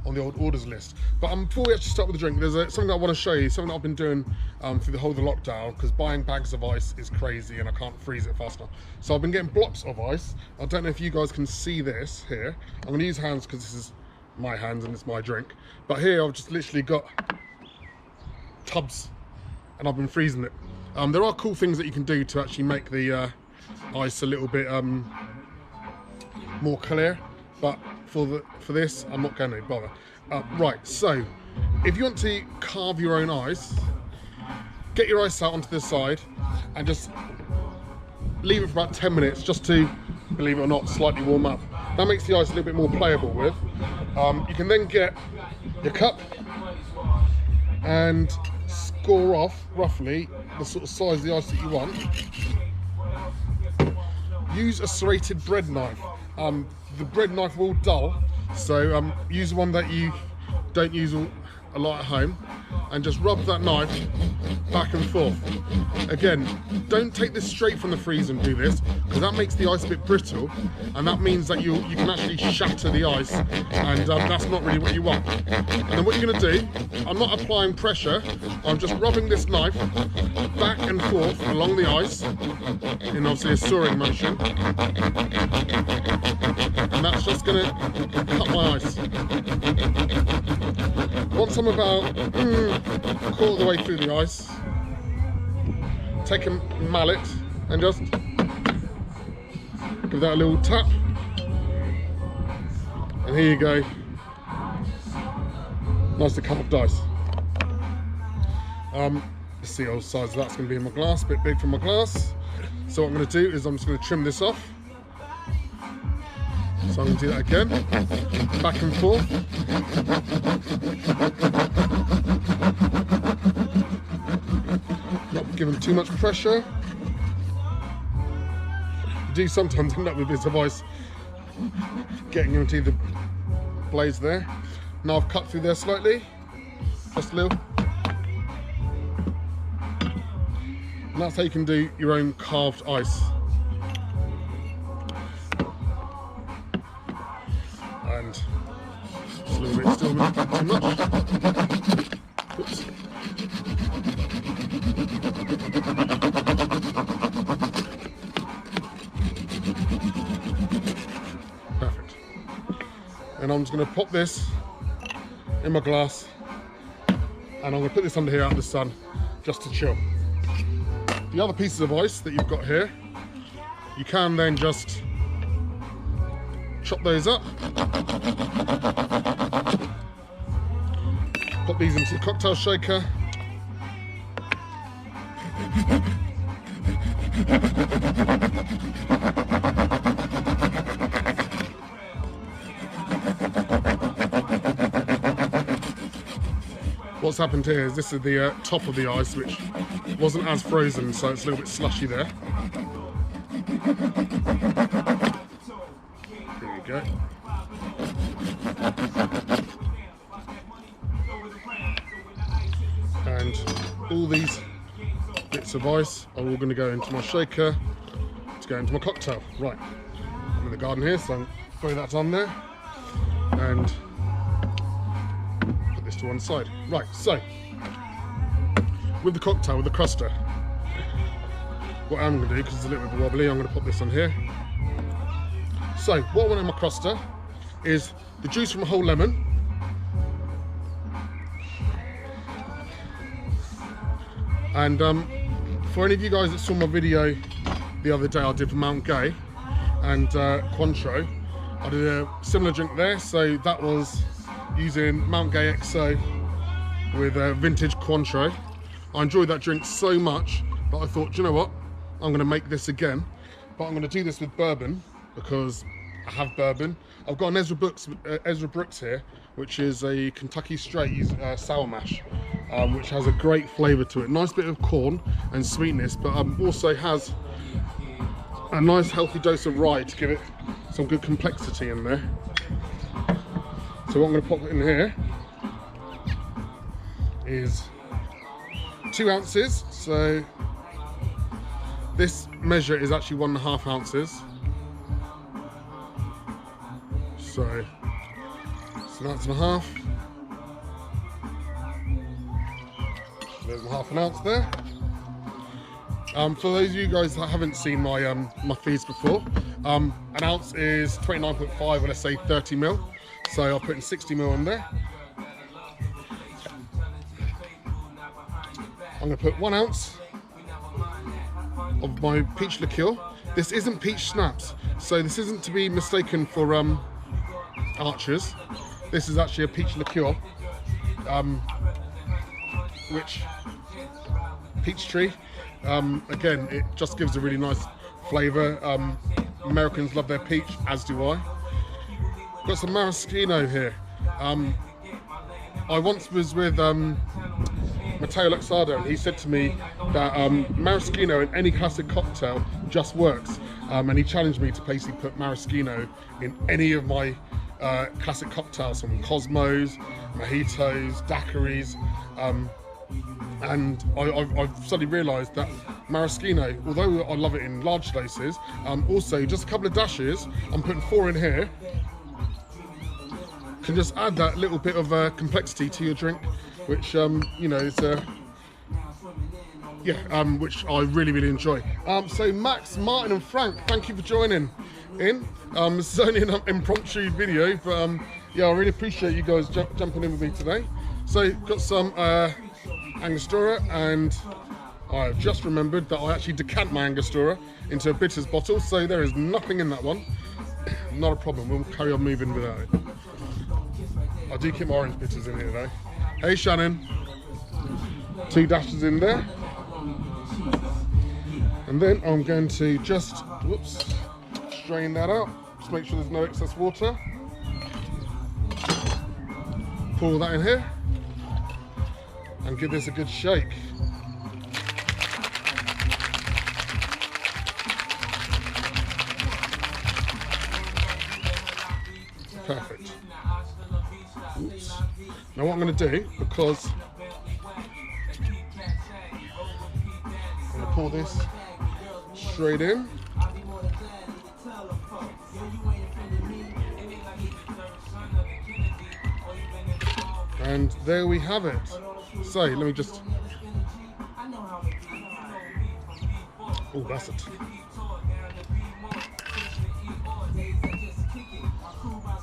on the old orders list. But before we actually start with the drink, there's something I want to show you, something that I've been doing through the whole of the lockdown, because buying bags of ice is crazy and I can't freeze it fast enough. So I've been getting blocks of ice. I don't know if you guys can see this here. I'm going to use hands because this is my hands and it's my drink. But here I've just literally got tubs and I've been freezing it. There are cool things that you can do to actually make the ice a little bit more clear, but for this I'm not going to bother. Right, so if you want to carve your own ice, get your ice out onto the side and just leave it for about 10 minutes just to, believe it or not, slightly warm up. That makes the ice a little bit more playable with. You can then get your cup and score off roughly the sort of size of the ice that you want. Use a serrated bread knife. The bread knife will dull, so use one that you don't use a lot at home, and just rub that knife back and forth. Again, don't take this straight from the freezer and do this, because that makes the ice a bit brittle, and that means that you can actually shatter the ice, and that's not really what you want. And then what you're going to do, I'm not applying pressure, I'm just rubbing this knife back and forth along the ice in obviously a soaring motion, and that's just going to cut my ice. Once I'm about a quarter of the way through the ice, take a mallet and just give that a little tap, and here you go, nicely carved ice. Let's see what size that's going to be in my glass, a bit big for my glass. So what I'm going to do is I'm just going to trim this off. So I'm going to do that again, back and forth. Not giving too much pressure. You do sometimes end up with bits of ice getting into the blades there. Now I've cut through there slightly, just a little. And that's how you can do your own carved ice. And just a little bit still, not too much. Oops. Perfect. And I'm just going to pop this in my glass, and I'm going to put this under here out in the sun just to chill. The other pieces of ice that you've got here, you can then just chop those up, put these into the cocktail shaker, what's happened here is this is the top of the ice, which wasn't as frozen, so it's a little bit slushy there. Here we go. And all these bits of ice are all going to go into my shaker to go into my cocktail. Right, I'm in the garden here, so I'm throw that on there and put this to one side. Right, so with the cocktail, with the cruster, what I'm going to do, because it's a little bit wobbly, I'm going to put this on here. So what I want in my cruster is the juice from a whole lemon, and for any of you guys that saw my video the other day I did for Mount Gay and Cointreau, I did a similar drink there. So that was using Mount Gay XO with vintage Cointreau. I enjoyed that drink so much that I thought, you know what, I'm going to make this again, but I'm going to do this with bourbon because I have bourbon. I've got an Ezra Brooks here, which is a Kentucky Straight sour mash, which has a great flavour to it. Nice bit of corn and sweetness, but also has a nice healthy dose of rye to give it some good complexity in there. So what I'm going to pop in here is 2 ounces. So this measure is actually 1.5 ounces. So It's an ounce and a half. There's a half an ounce there. For those of you guys that haven't seen my my feeds before, an ounce is 29.5, or let's say 30 mil. So I'll put in 60 mil in there. I'm going to put 1 ounce of my peach liqueur. This isn't peach schnapps, so this isn't to be mistaken for Archers. This is actually a peach liqueur, which peach tree. Again, it just gives a really nice flavour. Americans love their peach, as do I. Got some maraschino here. I once was with Matteo Luxardo, and he said to me that maraschino in any classic cocktail just works. And he challenged me to basically put maraschino in any of my classic cocktails, from Cosmos, mojitos, daiquiris. And I've suddenly realised that maraschino, although I love it in large doses, also just a couple of dashes, I'm putting 4 in here, can just add that little bit of complexity to your drink, which you know is which I really enjoy. So Max, Martin and Frank, thank you for joining in. This is only an impromptu video, but yeah, I really appreciate you guys jumping in with me today. So got some Angostura, and I've just remembered that I actually decant my Angostura into a bitters bottle, so there is nothing in that one. Not a problem, we'll carry on moving without it. I do keep my orange bitters in here though. Hey Shannon. 2 dashes in there. And then I'm going to just, whoops, strain that out. Just make sure there's no excess water. Pour that in here. And give this a good shake. Perfect. Oops. Now what I'm going to do, because I'm going to pour this straight in. And there we have it. So let me just, oh, that's it.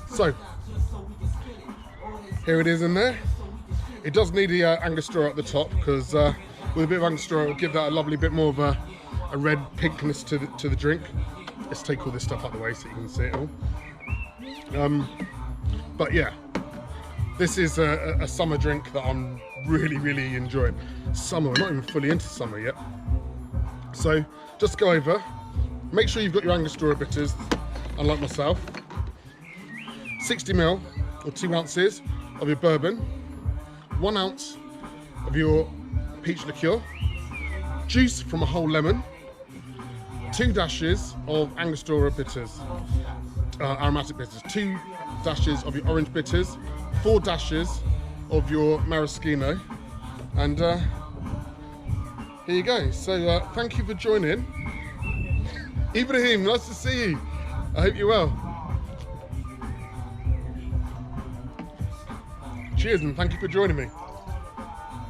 So here it is in there. It does need the Angostura at the top, because with a bit of Angostura, it'll give that a lovely bit more of a red pinkness to the drink. Let's take all this stuff out of the way so you can see it all. But yeah, this is a summer drink that I'm really enjoying. Summer, we're not even fully into summer yet. So just go over, make sure you've got your Angostura bitters, unlike myself. 60 ml or 2 ounces of your bourbon, 1 ounce of your peach liqueur, juice from a whole lemon, 2 dashes of Angostura bitters, aromatic bitters, 2 dashes of your orange bitters, 4 dashes of your maraschino, and here you go. So thank you for joining. Ibrahim, nice to see you. I hope you're well. Cheers and thank you for joining me.